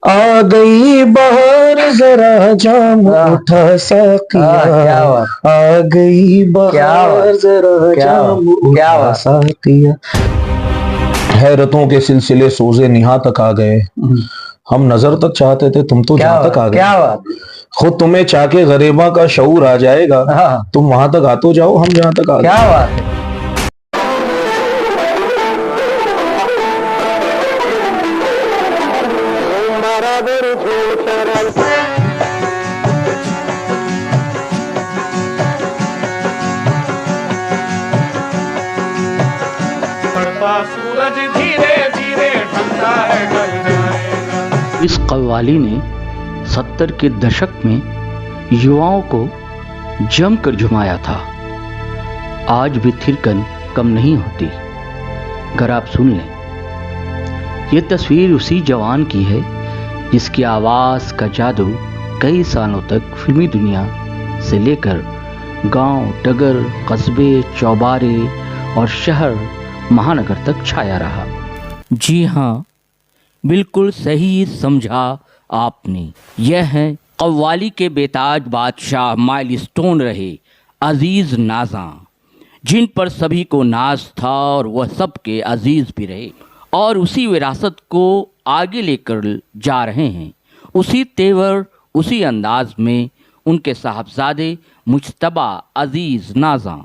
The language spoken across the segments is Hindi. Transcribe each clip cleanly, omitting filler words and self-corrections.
आ गई बहार जरा जाम उठा साकिया, क्या बात, आ गई बहार जरा जाम उठा साकिया। हैरतों के सिलसिले सोजे निहा तक आ गए, हम नजर तक चाहते थे तुम तो जहां तक आ गए। क्या बात, खुद तुम्हें चाह के गरीबा का शऊर आ जाएगा, तुम वहां तक आ तो जाओ हम जहां तक आ गए। क्या बात है। सूरज धीरे धीरे ढलता है, ढल जाएगा। इस कव्वाली ने 70 के दशक में युवाओं को जमकर झुमाया था। आज भी थिरकन कम नहीं होती। अगर आप सुन लें, ये तस्वीर उसी जवान की है जिसकी आवाज़ का जादू कई सालों तक फिल्मी दुनिया से लेकर गांव, डगर, कस्बे, चौबारे और शहर महानगर तक छाया रहा। जी हाँ, बिल्कुल सही समझा आपने। यह है कव्वाली के बेताज बादशाह, माइलस्टोन रहे अजीज़ नाज़ा, जिन पर सभी को नाज था और वह सबके अजीज़ भी रहे, और उसी विरासत को आगे लेकर जा रहे हैं। उसी तेवर, उसी अंदाज में उनके साहबजादे मुज्तबा अजीज़ नाज़ा,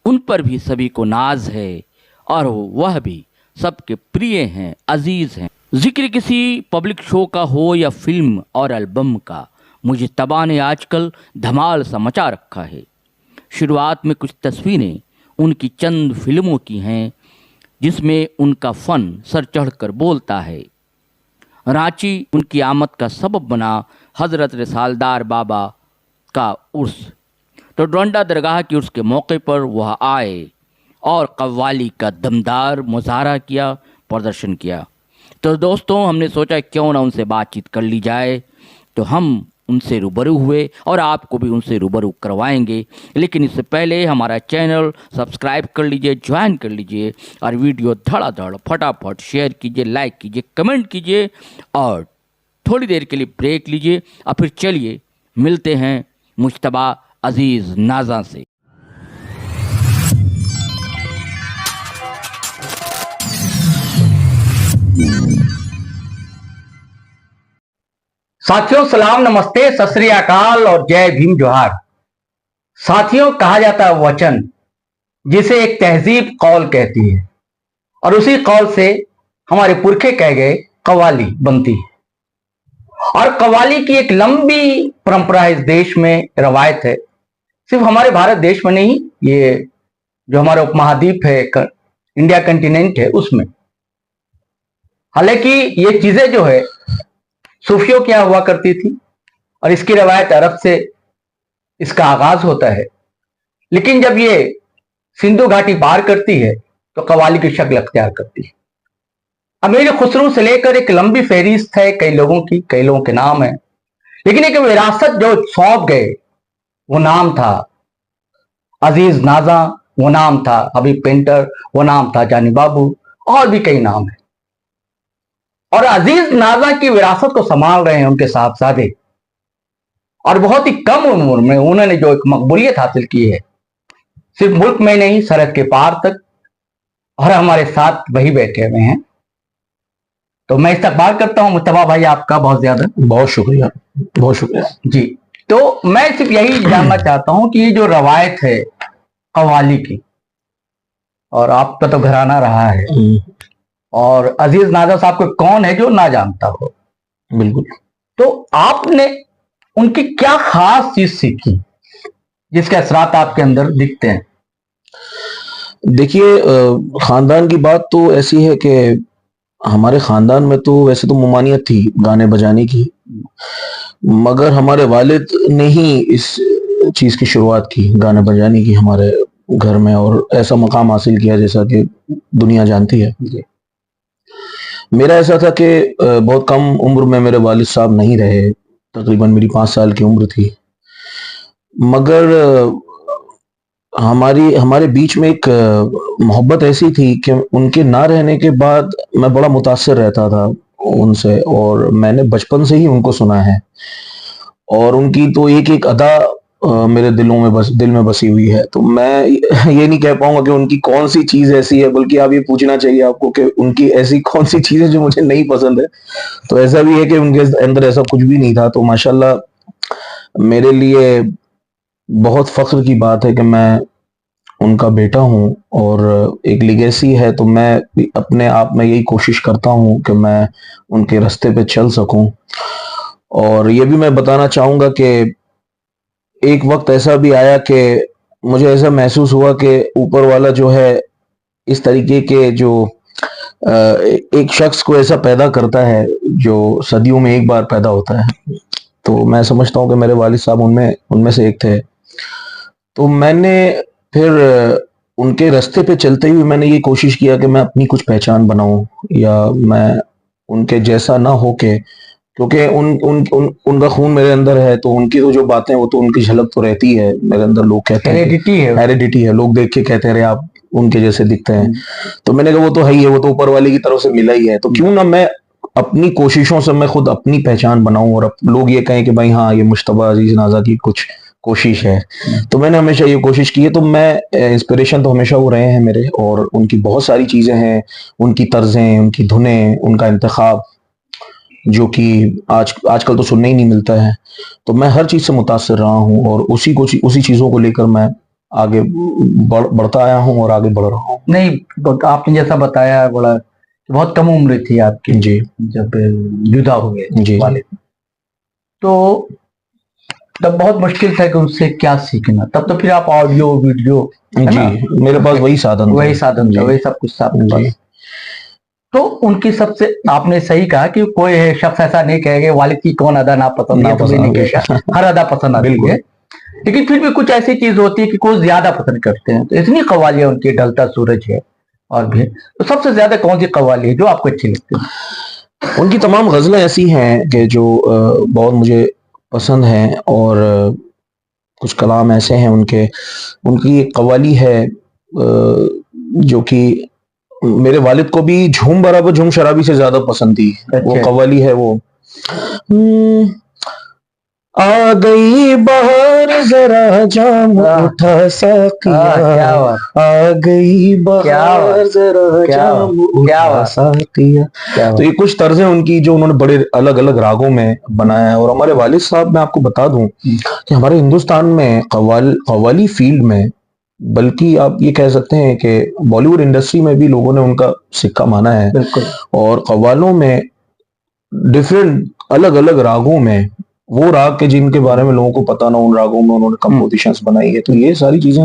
उन पर भी सभी को नाज है और वह भी सबके प्रिय हैं, अजीज़ हैं। जिक्र किसी पब्लिक शो का हो या फिल्म और एल्बम का, मुज्तबा ने आजकल धमाल सा मचा रखा है। शुरुआत में कुछ तस्वीरें उनकी चंद फिल्मों की हैं जिसमें उनका फ़न सर चढ़कर बोलता है। रांची उनकी आमद का सबब बना हज़रत रसालदार बाबा का उर्स, तो डोंडा दरगाह की उर्स के मौके पर वह आए और कव्वाली का दमदार मुजाहरा किया, प्रदर्शन किया। तो दोस्तों, हमने सोचा क्यों ना उनसे बातचीत कर ली जाए, तो हम उनसे रूबरू हुए और आपको भी उनसे रूबरू करवाएंगे। लेकिन इससे पहले हमारा चैनल सब्सक्राइब कर लीजिए, ज्वाइन कर लीजिए और वीडियो धड़ाधड़ फटाफट शेयर कीजिए, लाइक कीजिए, कमेंट कीजिए और थोड़ी देर के लिए ब्रेक लीजिए और फिर चलिए मिलते हैं मुज्तबा अजीज़ नाज़ा से। साथियों, सलाम, नमस्ते, सत श्री अकाल और जय भीम जोहार। साथियों, कहा जाता है वचन जिसे एक तहजीब कौल कहती है, और उसी कौल से हमारे पुरखे कह गए कव्वाली बनती है। और कव्वाली की एक लंबी परंपरा इस देश में, रवायत है। सिर्फ हमारे भारत देश में नहीं, ये जो हमारा उपमहाद्वीप है, इंडिया कंटिनेंट है, उसमें। हालांकि ये चीजें जो है सूफियों क्या हुआ करती थी, और इसकी रवायत अरब से इसका आगाज होता है। लेकिन जब ये सिंधु घाटी पार करती है तो कव्वाली की शक्ल अख्तियार करती है। अमीर खुसरो से लेकर एक लंबी फहरिस्त है कई लोगों की, कई लोगों के नाम है, लेकिन एक विरासत जो सौंप गए वो नाम था अजीज नाजा, वो नाम था हबीब पेंटर, वो नाम था जानी बाबू, और भी कई नाम है। और अजीज नाजा की विरासत को संभाल रहे हैं उनके साहबजादे, और बहुत ही कम उम्र में उन्होंने जो एक मकबूलियत हासिल की है, सिर्फ मुल्क में नहीं, सरहद के पार तक। और हमारे साथ वही बैठे हुए हैं, तो मैं इस्तकबाल करता हूं मुज्तबा भाई आपका बहुत ज्यादा। बहुत शुक्रिया, बहुत शुक्रिया जी। तो मैं सिर्फ यही जानना चाहता हूं कि ये जो रवायत है कव्वाली की, और आपका तो घराना रहा है, और अजीज नाजा साहब को कौन है जो ना जानता हो। बिल्कुल। तो आपने उनकी क्या खास चीज सीखी जिसके असरात आपके अंदर दिखते हैं? देखिए, खानदान की बात तो ऐसी है कि हमारे खानदान में तो वैसे तो ममानियत थी गाने बजाने की, मगर हमारे वालिद ने ही इस चीज की शुरुआत की, गाने बजाने की, हमारे घर में, और ऐसा मकाम हासिल किया जैसा कि दुनिया जानती है। मेरा ऐसा था कि बहुत कम उम्र में मेरे वालिद साहब नहीं रहे, तकरीबन मेरी 5 साल की उम्र थी, मगर हमारे बीच में एक मोहब्बत ऐसी थी कि उनके ना रहने के बाद मैं बड़ा मुतासिर रहता था। उनसे, और मैंने बचपन से ही उनको सुना है, और उनकी तो एक एक अदा मेरे दिल में बसी हुई है। तो मैं ये नहीं कह पाऊंगा कि उनकी कौन सी चीज ऐसी है, बल्कि आप ये पूछना चाहिए आपको कि उनकी ऐसी कौन सी चीज है जो मुझे नहीं पसंद है। तो ऐसा भी है कि उनके अंदर ऐसा कुछ भी नहीं था। तो माशाल्लाह मेरे लिए बहुत फख्र की बात है कि मैं उनका बेटा हूँ, और एक लिगेसी है। तो मैं भी अपने आप में यही कोशिश करता हूँ कि मैं उनके रास्ते पे चल सकूं। और ये भी मैं बताना चाहूंगा कि एक वक्त ऐसा भी आया कि मुझे ऐसा महसूस हुआ कि ऊपर वाला जो है इस तरीके के जो एक शख्स को ऐसा पैदा करता है जो सदियों में एक बार पैदा होता है। तो मैं समझता हूँ कि मेरे वालिद साहब उनमें उनमें से एक थे। तो मैंने फिर उनके रास्ते पे चलते हुए मैंने ये कोशिश किया कि मैं अपनी कुछ पहचान बनाऊं, या मैं उनके जैसा ना हो के, क्योंकि उनका खून मेरे अंदर है। तो उनकी तो जो बातें, वो तो उनकी झलक तो रहती है मेरे अंदर। लोग कहते हैं हेरिडिटी है, लोग देख के कहते हैं अरे आप उनके जैसे दिखते हैं। तो मैंने कहा वो तो है ही है, वो तो ऊपर वाले की तरफ से मिला ही है। तो क्यों ना मैं अपनी कोशिशों से मैं खुद अपनी पहचान बनाऊं, और लोग ये कहें कि भाई हाँ ये मुश्तबा अजीज नाजा की कुछ कोशिश है। तो मैंने हमेशा ये कोशिश की है। तो मैं इंस्पिरेशन तो हमेशा वो रहे हैं मेरे, और उनकी बहुत सारी चीजें हैं, उनकी तर्जें, उनकी धुनें, उनका इंतखाब, जो कि आजकल तो सुनने ही नहीं मिलता है। तो मैं हर चीज से मुतासिर रहा हूँ, और उसी चीजों को लेकर मैं आगे बढ़ता आया हूँ और आगे बढ़ रहा हूँ। नहीं, आपने जैसा बताया, बड़ा बहुत कम उम्र थी आपकी जी जब जुदा हुए जी वालिद। तो तब बहुत मुश्किल था कि उनसे क्या सीखना। तब तो फिर आप ऑडियो वीडियो, जी, मेरे पास वही साधन था, वही सब कुछ था आपके पास। तो उनकी सबसे, आपने सही कहा कि कोई शख्स ऐसा नहीं कहेगा वालिद की कौन अदा नापसंद है, तो भी नहीं कहेगा, हर अदा पसंद आती है। लेकिन फिर भी कुछ ऐसी चीज होती है कि कुछ ज्यादा पसंद करते हैं। तो इतनी कव्वालियां उनकी, ढलता सूरज है और भी, तो सबसे ज्यादा कौन सी कव्वाली है जो आपको अच्छी लगती है? उनकी तमाम गजलें ऐसी हैं कि जो बहुत मुझे पसंद हैं, और कुछ कलाम ऐसे हैं उनके। उनकी एक कव्वाली है जो कि मेरे वालिद को भी झूम बराबर झूम शराबी से ज्यादा पसंद थी। वो कव्वाली है वो, आ गई बहार जरा जाम उठा साकिया, आ गई बहार जरा जाम उठा साकिया। तो ये कुछ तर्जें उनकी जो उन्होंने बड़े अलग अलग रागों में बनाया है। और हमारे वालिद साहब, मैं आपको बता दूं कि हमारे हिंदुस्तान में कव्वाली फील्ड में, बल्कि आप ये कह सकते हैं कि बॉलीवुड इंडस्ट्री में भी लोगों ने उनका सिक्का माना है। और कव्वालों में डिफरेंट अलग अलग रागों में, वो राग के जिनके बारे में लोगों को पता ना, उन रागों में उन्होंने कंपोजिशंस बनाई है। तो ये सारी चीजें,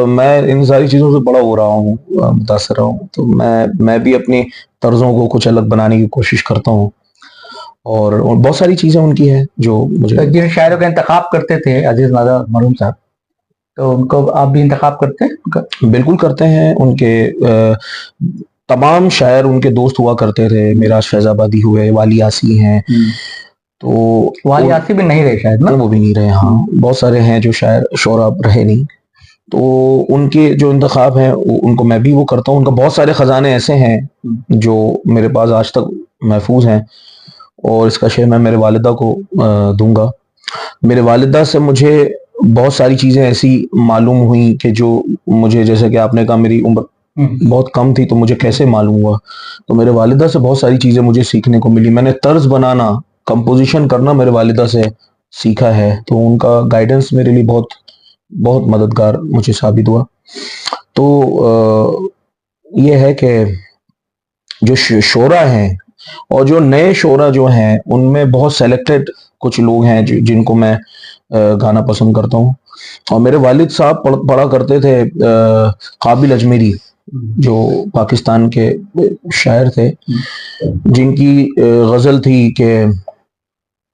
मैं इन सारी चीजों से बड़ा हो रहा हूँ, मुतासर रहा हूँ। तो मैं भी अपनी तर्जों को कुछ अलग बनाने की कोशिश करता हूँ। और बहुत सारी चीजें उनकी है जो मुझे, जिन शायरों का इंतखाब करते थे अजीज नाजा मरहूम साहब, तो उनको आप भी इंतखाब करते हैं? बिल्कुल करते हैं। उनके तमाम शायर उनके दोस्त हुआ करते थे। मिराज फैजाबादी हुए, वाली आसी हैं। तो वाली आसी भी नहीं रहे शायद ना? वो भी नहीं रहे, हाँ। बहुत सारे हैं जो शायर शोरा रहे नहीं। तो उनके जो इंतखाब हैं उनको मैं भी वो करता हूँ। उनका बहुत सारे खजाने ऐसे हैं जो मेरे पास आज तक महफूज हैं, और इसका श्रेय मैं मेरे वालिदा को दूंगा। मेरे वालिदा से मुझे बहुत सारी चीजें ऐसी मालूम हुई कि जो मुझे, जैसे कि आपने कहा मेरी उम्र बहुत कम थी तो मुझे कैसे मालूम हुआ, तो मेरे वालिदा से बहुत सारी चीजें मुझे सीखने को मिली। मैंने तर्ज बनाना, कंपोजिशन करना मेरे वालिदा से सीखा है। तो उनका गाइडेंस मेरे लिए बहुत बहुत मददगार मुझे साबित हुआ। तो ये है कि जो शोरा हैं और जो नए शोरा जो हैं, उनमें बहुत सेलेक्टेड कुछ लोग हैं जिनको मैं गाना पसंद करता हूँ। और मेरे वालिद साहब पढ़ा करते थे काबिल अजमेरी, जो पाकिस्तान के शायर थे, जिनकी गजल थी कि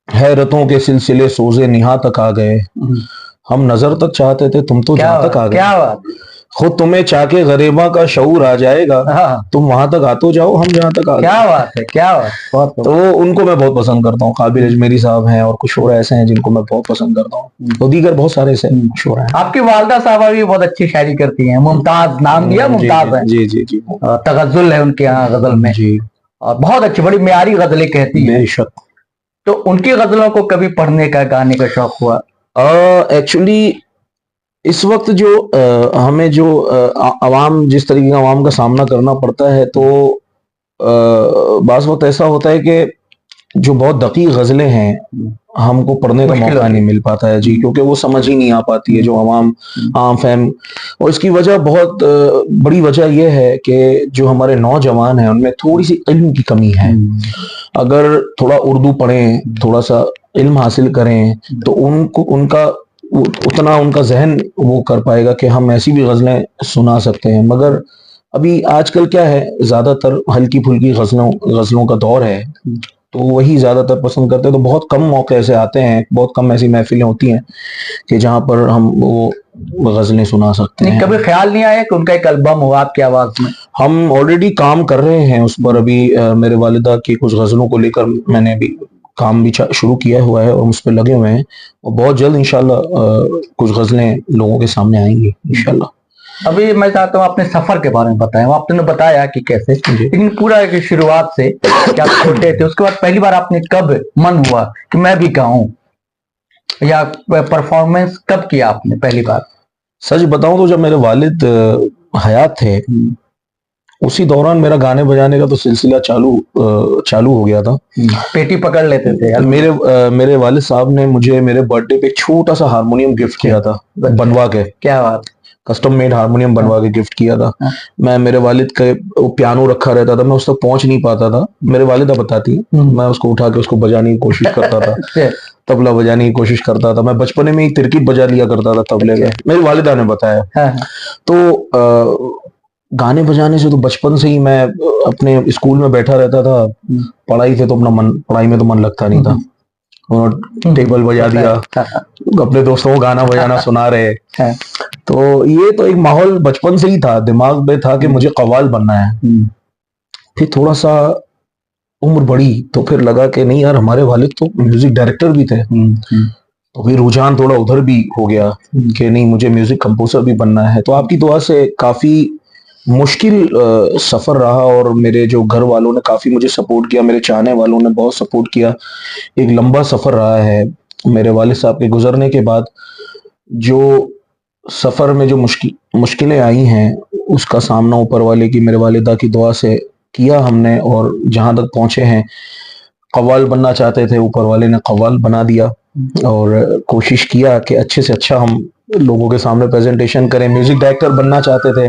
हैरतों के सिलसिले सोजे निहा तक आ गए, हम नजर तक चाहते थे तुम तो जहां तक आ गए। क्या बात, खुद तुम्हें चाके गरीबा का शऊर आ जाएगा, तुम वहां तक आते जाओ हम जहां तक आ गए। क्या बात है, क्या बात। तो उनको मैं बहुत पसंद करता हूँ। काबिल अजमेरी साहब हैं, और कुछ और ऐसे हैं जिनको मैं बहुत पसंद करता हूँ। तो दीगर बहुत सारे ऐसे शोर हैं। आपकी वालदा साहबा भी बहुत अच्छी शायरी करती हैं। मुमताज नाम दिया, मुमताज है। जी जी जी। तगज़ुल है उनके यहाँ गजल में। जी। और बहुत अच्छी, बड़ी म्यारी गजलें कहती है। बेशक। तो उनकी गजलों को कभी पढ़ने का, गाने का शौक हुआ? एक्चुअली इस वक्त जो हमें जो अवाम, जिस तरीके का अवाम का सामना करना पड़ता है, तो बाज़ वक्त ऐसा होता है कि जो बहुत दकीक गजलें हैं हमको पढ़ने का मुश्किल मौका होती नहीं है। मिल पाता है जी, क्योंकि वो समझ ही नहीं आ पाती है जो आम फहम। और इसकी वजह बहुत बड़ी वजह यह है कि जो हमारे नौजवान हैं उनमें थोड़ी सी इल्म की कमी है। अगर थोड़ा उर्दू पढ़ें, थोड़ा सा इल्म हासिल करें, तो उनको उनका उतना उनका जहन वो कर पाएगा कि हम ऐसी भी गजलें सुना सकते हैं। मगर अभी आजकल क्या है, ज्यादातर हल्की फुल्की गजलों का दौर है, तो वही ज्यादातर पसंद करते हैं। तो बहुत कम मौके ऐसे आते हैं, बहुत कम ऐसी महफिलें होती हैं कि जहां पर हम वो गजलें सुना सकते नहीं, हैं। कभी ख्याल नहीं आया कि उनका एक एल्बम हो आपकी आवाज में? हम ऑलरेडी काम कर रहे हैं उस पर। अभी मेरे वालिदा की कुछ गजलों को लेकर मैंने अभी काम भी शुरू किया हुआ है और उस पर लगे हुए हैं, और बहुत जल्द इंशाल्लाह कुछ गजलें लोगों के सामने आएंगी इंशाल्लाह। अभी मैं चाहता हूँ अपने सफर के बारे में बताएं। आपने बताया कि कैसे, लेकिन पूरा की शुरुआत से कि आप छोटे थे, उसके बाद पहली बार आपने कब मन हुआ कि मैं भी गाऊं, या परफॉर्मेंस कब किया आपने पहली बार? सच बताऊं तो जब मेरे वालिद हयात थे, उसी दौरान मेरा गाने बजाने का तो सिलसिला चालू हो गया था। पेटी पकड़ लेते थे? मेरे वालिद साहब ने मुझे मेरे बर्थडे पे एक छोटा सा हारमोनियम गिफ्ट किया था, बनवा के। क्या बात! कस्टम मेड हारमोनियम बनवा के गिफ्ट किया था। मैं, मेरे वालिद का वो पियानो रखा रहता था, मैं उस तक पहुंच नहीं पाता था, मेरे वालिदा बताती है, मैं उसको उठा के उसको बजाने की कोशिश करता था, तबला बजाने की कोशिश करता था। मैं बचपन में एक तिरकीट बजा लिया करता था तबले में, मेरी वालिदा ने बताया। तो गाने बजाने से तो बचपन से ही मैं अपने स्कूल में बैठा रहता था, पढ़ाई में तो मन लगता नहीं था। और टेबल बजा दिया, अपने दोस्तों को गाना बजाना सुना रहे। तो ये तो एक माहौल बचपन से ही था, दिमाग में था कि मुझे कव्वाल बनना है। फिर थोड़ा सा उम्र बढ़ी तो फिर लगा कि नहीं यार, हमारे वालिद तो म्यूजिक डायरेक्टर भी थे, तो फिर रुझान थोड़ा उधर भी हो गया कि नहीं, मुझे म्यूजिक कंपोजर भी बनना है। तो आपकी दुआ से काफी मुश्किल सफर रहा, और मेरे जो घर वालों ने काफी मुझे सपोर्ट किया, मेरे चाहने वालों ने बहुत सपोर्ट किया। एक लंबा सफर रहा है मेरे वालिद साहब के गुजरने के बाद। जो सफर में जो मुश्किलें आई हैं, उसका सामना ऊपर वाले की, मेरे वालिदा की दुआ से किया हमने, और जहां तक पहुंचे हैं। कव्वाल बनना चाहते थे, ऊपर वाले ने कव्वाल बना दिया, और कोशिश किया कि अच्छे से अच्छा हम लोगों के सामने प्रेजेंटेशन करें। म्यूजिक डायरेक्टर बनना चाहते थे,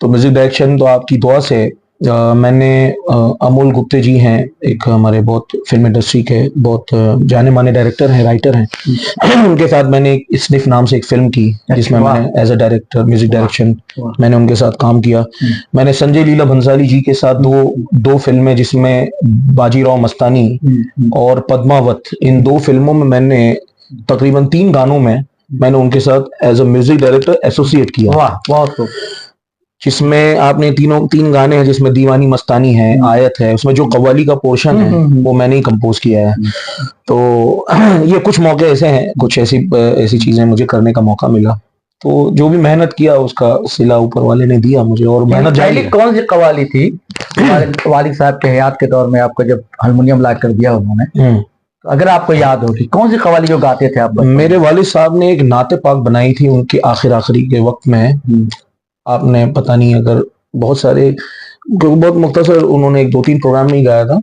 तो म्यूजिक डायरेक्शन तो आपकी दुआ से मैंने अमोल गुप्ते जी हैं, एक हमारे बहुत फिल्म इंडस्ट्री के बहुत जाने माने डायरेक्टर हैं, राइटर हैं, उनके साथ मैंने एक स्निफ नाम से एक फिल्म की, जिसमें मैंने as a director music direction मैंने उनके साथ काम किया। मैंने संजय लीला भंसाली जी के साथ दो फिल्में, जिसमें बाजीराव मस्तानी और पद्मावत, इन दो फिल्मों में मैंने तकरीबन 3 गानों में मैंने उनके साथ as a music director associate किया। वाह, बहुत खूब। जिसमें आपने 3 गाने हैं, जिसमें दीवानी मस्तानी है, आयत है, उसमें जो कव्वाली का पोर्शन है वो मैंने ही कंपोज किया है। तो ये कुछ मौके ऐसे हैं, कुछ ऐसी चीजें मुझे करने का मौका मिला, तो जो भी मेहनत किया उसका सिला ऊपर वाले ने दिया मुझे, और मेहनत जारी है। कौन सी कव्वाली थी वालिद साहब के हयात के दौर में आपको जब हारमोनियम ला कर दिया उन्होंने? तो अगर आपको याद हो कि कौन सी कव्वाली जो गाते थे आप? मेरे वालिद साहब ने एक नाते पाक बनाई थी उनके आखिरी के वक्त में। आपने पता नहीं, अगर बहुत सारे, बहुत मुख्तसर उन्होंने 2-3 प्रोग्राम में ही गाया था।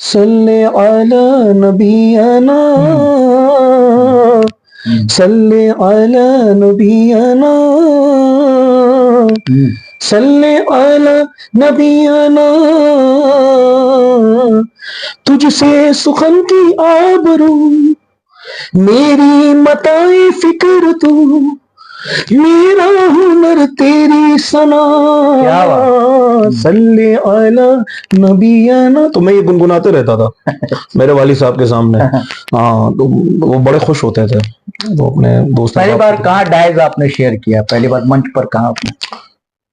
सल्ले अला नबीना, सल्ले अला नबीना, सल्ले अला नबीना, तुझसे सुखन की आबरू, मेरी मताए फिक्र तू, मेरा हुनर तेरी सना, सल्ले अला नबीना। तो मैं ये गुनगुनाते रहता था मेरे वालिद साहब के सामने। हाँ, तो वो बड़े खुश होते थे। तो अपने दोस्त, पहली बार कहाँ डाइज आपने शेयर किया? पहली बार मंच पर कहाँ आपने?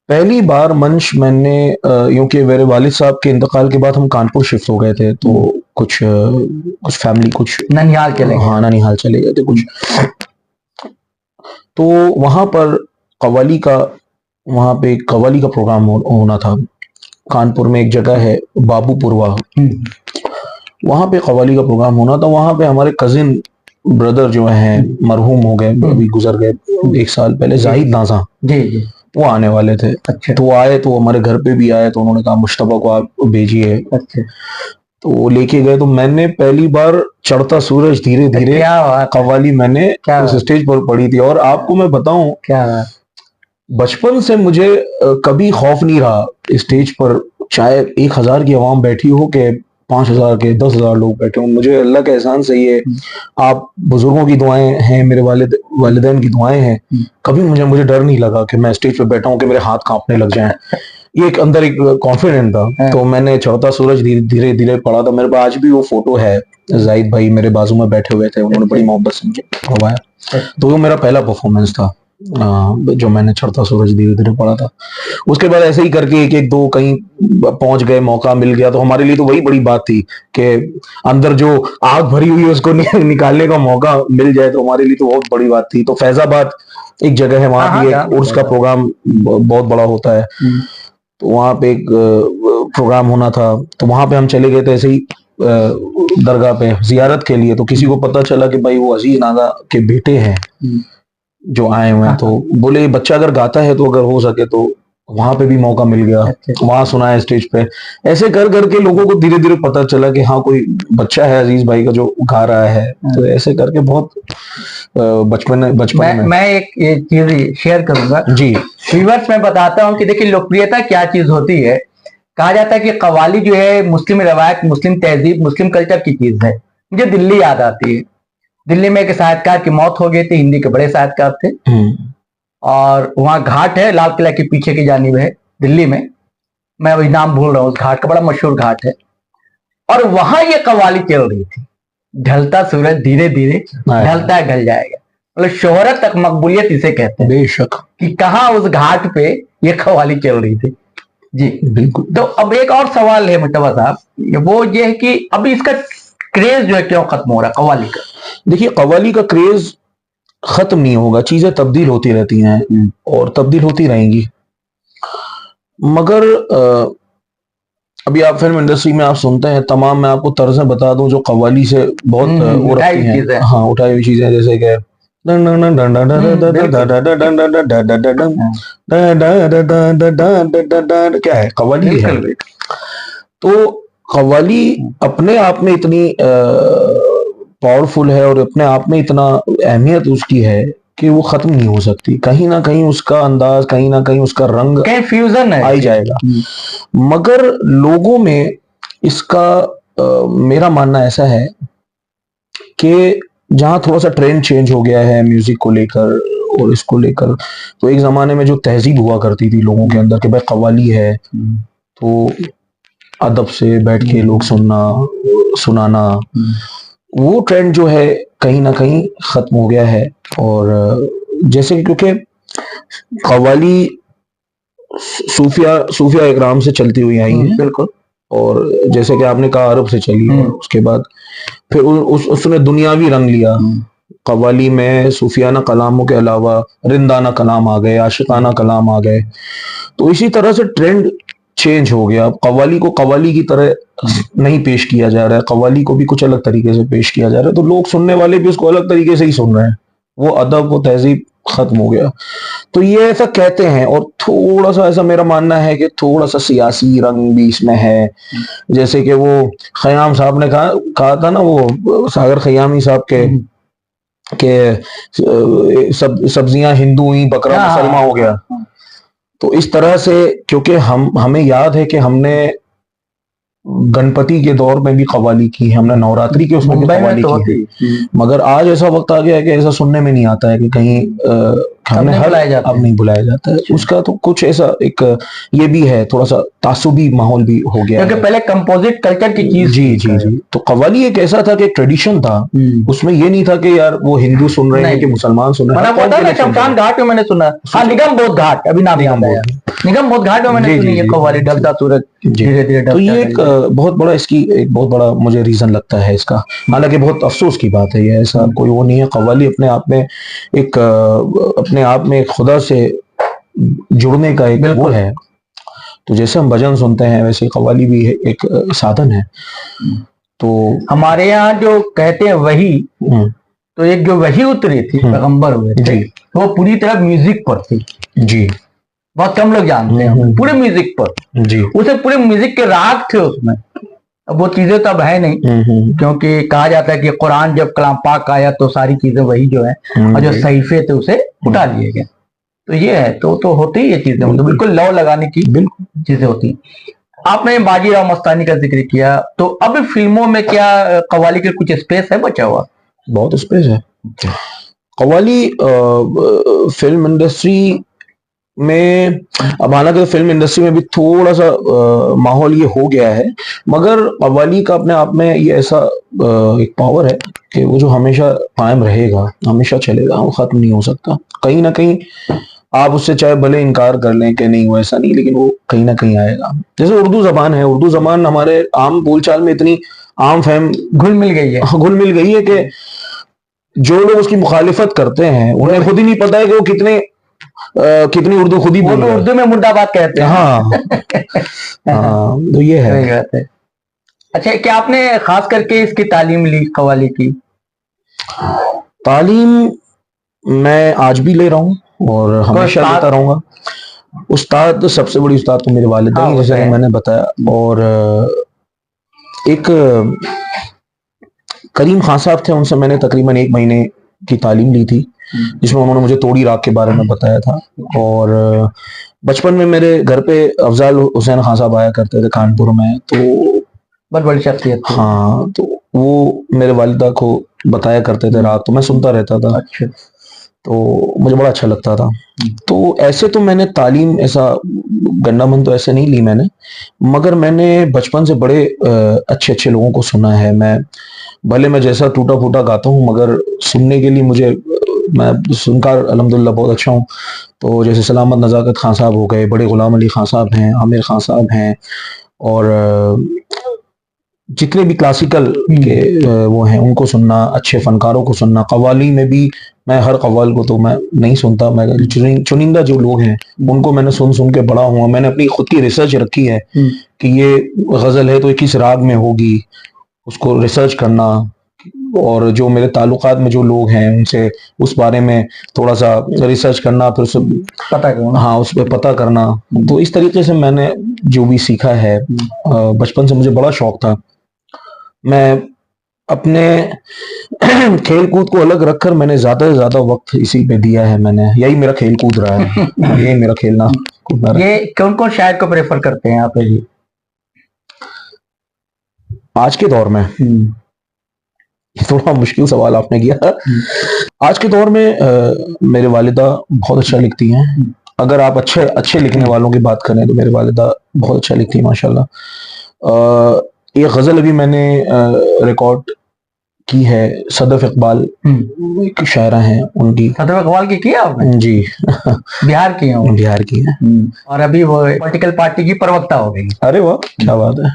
पहली बार मंच मैंने, क्योंकि मेरे वालिद साहब के इंतकाल के बाद हम कानपुर शिफ्ट हो गए थे, तो कुछ फैमिली, कुछ ननिहाल चले गए। हाँ, ननिहाल चले गए थे कुछ। तो वहां पर कव्वाली का प्रोग्राम होना था। कानपुर में एक जगह है बाबूपुरवा, वहां पे कव्वाली का प्रोग्राम होना था। वहां पे हमारे कजिन ब्रदर जो हैं मरहूम हो गए, अभी गुजर गए 1 साल पहले, जाहिद नाजा, जी जी। वो आने वाले थे। अच्छा। तो वो आए, तो हमारे घर पे भी आए, तो उन्होंने कहा मुश्तबा को आप भेजिए, अच्छा। तो वो लेके गए। तो मैंने पहली बार चढ़ता सूरज धीरे धीरे क्या बात, कव्वाली मैंने क्या उस बात। स्टेज पर पढ़ी थी। और आपको मैं बताऊं, क्या बात। बचपन से मुझे कभी खौफ नहीं रहा स्टेज पर, चाहे 1000 की आवाम बैठी हो के 5000 के 10,000 लोग बैठे हों। मुझे अल्लाह के एहसान से ये, आप बुजुर्गों की दुआएं हैं, मेरे वालिदैन की दुआएं हैं, कभी मुझे डर नहीं लगा कि मैं स्टेज पे बैठा हूं कि मेरे हाथ कांपने लग जाएं। ये एक अंदर एक कॉन्फिडेंट था। तो मैंने चढ़ता सूरज धीरे धीरे पढ़ा था। मेरे पास आज भी वो फोटो है, जाहिद भाई मेरे बाजू में बैठे हुए थे, उन्होंने बड़ी मोहब्बत से मुझे पढ़वाया। तो वो मेरा पहला परफॉर्मेंस था जो मैंने चढ़ता सूरज धीरे धीरे पढ़ा था। उसके बाद ऐसे ही करके एक एक दो कहीं पहुंच गए, मौका मिल गया। तो हमारे लिए तो वही बड़ी बात थी कि अंदर जो आग भरी हुई है उसको निकालने का मौका मिल जाए, तो हमारे लिए तो बहुत बड़ी बात थी। तो फैजाबाद एक जगह है, वहां भी एक उर्स का प्रोग्राम बहुत बड़ा होता है, तो वहां पे एक प्रोग्राम होना था। तो वहां पे हम चले गए थे ऐसे ही दरगाह पे जियारत के लिए। तो किसी को पता चला कि भाई वो अजीज नागा के बेटे हैं जो आए हुए हैं। तो बोले ये बच्चा अगर गाता है तो अगर हो सके तो वहां पे भी मौका मिल गया, वहां सुनाया स्टेज पे। ऐसे कर करके लोगों को धीरे धीरे पता चला कि हाँ कोई बच्चा है अजीज भाई का जो गा रहा है। तो ऐसे करके बहुत बचपन में मैं एक चीज शेयर करूंगा जी। व्यूअर्स, मैं बताता हूँ कि देखिए लोकप्रियता क्या चीज होती है। कहा जाता है कि कव्वाली जो है मुस्लिम रवायत, मुस्लिम तहजीब, मुस्लिम कल्चर की चीज है। मुझे दिल्ली याद आती है। दिल्ली में एक साहित्यकार की मौत हो गई थी, हिंदी के बड़े साहित्यकार थे, और वहां घाट है लाल किला के पीछे की जानिब है दिल्ली में, मैं वही नाम भूल रहा हूँ उस घाट का, बड़ा मशहूर घाट है। और वहां ये कव्वाली चल रही थी, ढलता सूरज धीरे धीरे ढलता है ढल जाएगा। मतलब शोहरत तक मकबूलियत इसे कहते हैं, बेशक, कि कहाँ उस घाट पे ये कव्वाली चल रही थी। जी बिल्कुल। तो अब एक और सवाल है मुश्तबा साहब, वो ये है कि अभी इसका क्रेज जो है क्यों खत्म हो रहा है कव्वाली का? देखिए कव्वाली का क्रेज खत्म नहीं होगा, चीजें तब्दील होती रहती हैं और तब्दील होती रहेंगी। मगर अभी आप फिल्म इंडस्ट्री में आप सुनते हैं तमाम, मैं आपको तर्जें बता दूं जो कव्वाली से बहुत वो रखती हैं, हाँ उठाई हुई चीजें, जैसे कि क्या है कव्वाली है। तो कव्वाली अपने आप में इतनी पावरफुल है और अपने आप में इतना अहमियत उसकी है कि वो खत्म नहीं हो सकती। कहीं ना कहीं उसका अंदाज, कहीं ना कहीं उसका रंग, फ्यूजन है, आ जाएगा। मगर लोगों में इसका मेरा मानना ऐसा है कि जहां थोड़ा सा ट्रेंड चेंज हो गया है म्यूजिक को लेकर और इसको लेकर, तो एक जमाने में जो तहजीब हुआ करती थी लोगों के अंदर कि भाई कव्वाली है तो अदब से बैठ के लोग सुनाना, वो ट्रेंड जो है कहीं ना कहीं खत्म हो गया है। और जैसे क्योंकि कव्वाली सूफिया इकराम से चलती हुई आई है, बिल्कुल, और जैसे कि आपने कहा अरब से चली है, उसके बाद फिर उसने दुनियावी रंग लिया। कव्वाली में सूफियाना कलामों के अलावा रिंदाना कलाम आ गए, आशिकाना कलाम आ गए। तो इसी तरह से ट्रेंड चेंज हो गया। कव्वाली को कव्वाली की तरह नहीं पेश किया जा रहा है, कव्वाली को भी कुछ अलग तरीके से पेश किया जा रहा है। तो लोग सुनने वाले भी उसको अलग तरीके से ही सुन रहे हैं, वो अदब वो तहजीब खत्म हो गया। तो ये ऐसा कहते हैं, और थोड़ा सा ऐसा मेरा मानना है कि थोड़ा सा सियासी रंग भी इसमें है। जैसे कि वो खयाम साहब ने कहा था ना, वो सागर खयामी साहब के सब्जियां हिंदू हुई बकरा मुसलमान हो गया। तो इस तरह से, क्योंकि हमें याद है कि हमने गणपति के दौर में भी कव्वाली की है, हमने नवरात्रि के उसमें भी कव्वाली की है। मगर आज ऐसा वक्त आ गया है कि ऐसा सुनने में नहीं आता है कि कहीं हमने अब नहीं बुलाया जाता है उसका। तो कुछ ऐसा एक ये भी है, थोड़ा सा तासुबी माहौल भी हो गया है। पहले कंपोजिट कल्चर की चीज, जी। तो कव्वाली एक ऐसा था कि ट्रेडिशन था, उसमें ये नहीं था कि यार वो हिंदू सुन रहे हैं कि मुसलमान सुन रहे हैं। शमशान घाट में मैंने सुना, हाँ निगम बोध घाट, अभी नाम याद आया, निगम बोध घाट में मैंने सुनी है कव्वाली, ढलता सूरज धीरे धीरे। तो ये एक बहुत बड़ा, इसकी एक बहुत बड़ा मुझे रीजन लगता है इसका। हालांकि बहुत अफसोस की बात है, ये ऐसा कोई वो नहीं है। कव्वाली अपने आप में अपने आप में खुदा से जुड़ने का एक वो है, तो जैसे हम भजन सुनते हैं वैसे कव्वाली भी एक साधन है। तो हमारे यहाँ जो कहते हैं वही, हम्म, तो एक जो वही उतरी थी, पैगंबर हुए थे, जी वो पूरी तरह म्यूजिक पर थी। जी बहुत कम लोग जानते हैं, पूरे म्यूजिक पर। जी उसे पूरे म्यूजिक के राग थे उसमें। अब वो चीजें तो अब है नहीं, क्योंकि कहा जाता है कि कुरान जब कलाम पाक आया तो सारी चीजें वही जो है, और जो सहीफे थे उसे उठा लिए गए। तो ये है, तो होती ही ये चीजें, मतलब बिल्कुल लौ लगाने की बिल्कुल चीजें होती हैं। आपने बाजीराव मस्तानी का जिक्र किया, तो अब फिल्मों में क्या कव्वाली के कुछ स्पेस है बचा हुआ? बहुत स्पेस है। कव्वाली फिल्म इंडस्ट्री में, अब हालांकि फिल्म इंडस्ट्री में भी थोड़ा सा माहौल ये हो गया है, मगर कव्वाली का अपने आप में ये ऐसा एक पावर है कि वो जो हमेशा कायम रहेगा, हमेशा चलेगा, वो खत्म नहीं हो सकता। कहीं ना कहीं आप उससे चाहे भले इनकार कर लें कि नहीं वो ऐसा नहीं, लेकिन वो कहीं ना कहीं आएगा। जैसे उर्दू जबान है, उर्दू जबान हमारे आम बोलचाल में इतनी आम फहम घुल मिल गई है कि जो लोग उसकी मुखालिफत करते हैं उन्हें खुद ही नहीं पता है कि वो कितनी उर्दू खुद ही बोल रहे हैं। उर्दू में मुर्दाबाद कहते हैं। हाँ, तो ये है। सही बात है। अच्छा, क्या आपने खास करके इसकी तालीम ली, कव्वाली की? तालीम मैं आज भी ले रहा हूँ और हमेशा लेता रहूंगा। उस्ताद तो सबसे बड़ी उस्ताद तो मेरे वालिद हैं, जैसे मैंने बताया। और एक करीम खान साहब थे, उनसे मैंने तकरीबन 1 महीने की तालीम ली थी, जिसमें उन्होंने मुझे तोड़ी राग के बारे में बताया था। और बचपन में मेरे घर पे अफजाल हुसैन खान साहब आया करते थे कानपुर में, तो बहुत बड़ी शख्सियत। हाँ, तो वो मेरे वालिदा को बताया करते थे राग, तो मैं सुनता रहता था। अच्छा। तो मुझे बड़ा अच्छा लगता था। तो ऐसे तो मैंने तालीम ऐसा गंदा मन तो ऐसे नहीं ली मैंने, मगर मैंने बचपन से बड़े अच्छे अच्छे लोगों को सुना है। मैं जैसा टूटा फूटा गाता हूँ, मगर सुनने के लिए मैं सुनकर अल्हम्दुलिल्लाह बहुत अच्छा हूँ। तो जैसे सलामत नज़ाकत खान साहब हो गए, बड़े गुलाम अली खान साहब हैं, आमिर खान साहब हैं, और जितने भी क्लासिकल के वो हैं उनको सुनना, अच्छे फनकारों को सुनना। कव्वाली में भी मैं हर कव्वाल को तो मैं नहीं सुनता, मैं चुनिंदा जो लोग हैं उनको मैंने सुन के बड़ा हुआ। मैंने अपनी खुद की रिसर्च रखी है कि ये गजल है तो ये किस राग में होगी, उसको रिसर्च करना, और जो मेरे ताल्लुकात में जो लोग हैं उनसे उस बारे में थोड़ा सा रिसर्च करना, फिर उसे पता करना। हाँ, उस पर पता करना। तो इस तरीके से मैंने जो भी सीखा है, बचपन से मुझे बड़ा शौक था। मैं अपने खेल कूद को अलग रखकर मैंने ज्यादा से ज्यादा वक्त इसी पे दिया है। मैंने यही मेरा खेल कूद रहा है, यही मेरा खेलना कूदना रहा है। ये कौन कौन शायर को प्रेफर करते हैं आप जी आज के दौर में? थोड़ा मुश्किल सवाल आपने किया। आज के दौर में मेरे वालिदा बहुत अच्छा लिखती हैं। अगर आप अच्छे लिखने वालों की बात करें तो मेरे वालिदा बहुत अच्छा लिखती है माशाल्लाह। ये गजल अभी मैंने रिकॉर्ड की है, सदफ इकबाल एक शायरा हैं उनकी। सदफ इकबाल की किया आपने? जी बिहार की है, बिहार की है। और अभी वो पॉलिटिकल पार्टी की प्रवक्ता हो गई। अरे वाह, क्या बात है।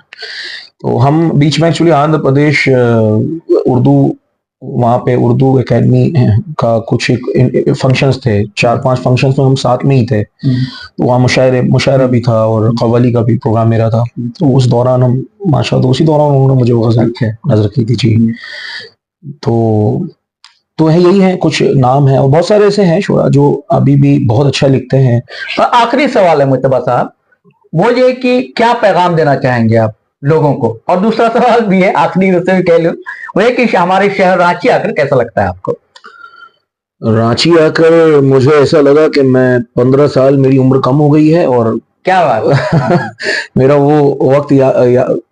तो हम बीच में एक्चुअली आंध्र प्रदेश उर्दू, वहाँ पे उर्दू एकेडमी का कुछ फंक्शंस थे, 4-5 फंक्शंस में हम साथ में ही थे। तो वहाँ मुशायरा भी था और कव्वाली का भी प्रोग्राम मेरा था। तो उस दौरान हम माशाल्लाह, उसी दौरान उन्होंने मुझे वो गजल नजर की थी जी। तो है, यही है, कुछ नाम है और बहुत सारे ऐसे हैं शुरा जो अभी भी बहुत अच्छा लिखते हैं। आखिरी सवाल है मुतबा साहब, वो ये कि क्या पैगाम देना चाहेंगे आप लोगों को? और दूसरा सवाल भी है, आखिरी उससे भी कह लूं, वो है कि हमारे शहर रांची आकर कैसा लगता है आपको? रांची आकर मुझे ऐसा लगा कि मैं 15 साल, मेरी उम्र कम हो गई है। और क्या बात मेरा वो वक्त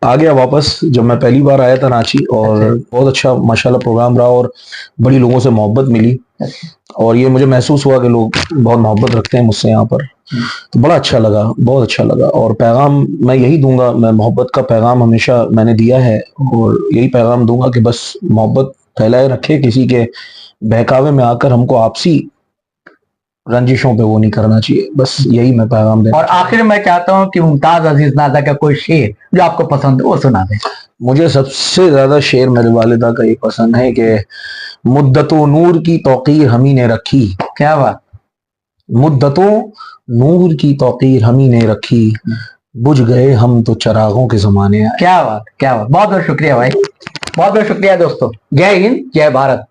आ गया वापस जब मैं पहली बार आया था रांची, और बहुत अच्छा माशाल्लाह प्रोग्राम रहा और बड़ी लोगों से मोहब्बत मिली। और ये मुझे महसूस हुआ कि लोग बहुत मोहब्बत रखते हैं मुझसे यहाँ पर। तो बड़ा अच्छा लगा, बहुत अच्छा लगा। और पैगाम मैं यही दूंगा, मैं मोहब्बत का पैगाम हमेशा मैंने दिया है और यही पैगाम दूंगा कि बस मोहब्बत फैलाए रखे, किसी के बहकावे में आकर हमको आपसी रंजिशों पे वो नहीं करना चाहिए। बस यही मैं पैगाम देना। और आखिर मैं चाहता हूँ कि मुमताज अजीज नाजा का कोई शेर जो आपको पसंद हो वो सुना दें। मुझे सबसे ज्यादा शेर मेरे वालिदा का ये पसंद है कि मुद्दतो नूर की तौकीर हमी ने रखी। क्या बात? मुद्दतो नूर की तौकीर हमी ने रखी, बुझ गए हम तो चरागों के जमाने आए। क्या बात, क्या बात, बहुत बहुत शुक्रिया भाई, बहुत बहुत शुक्रिया दोस्तों। जय हिंद, जय भारत।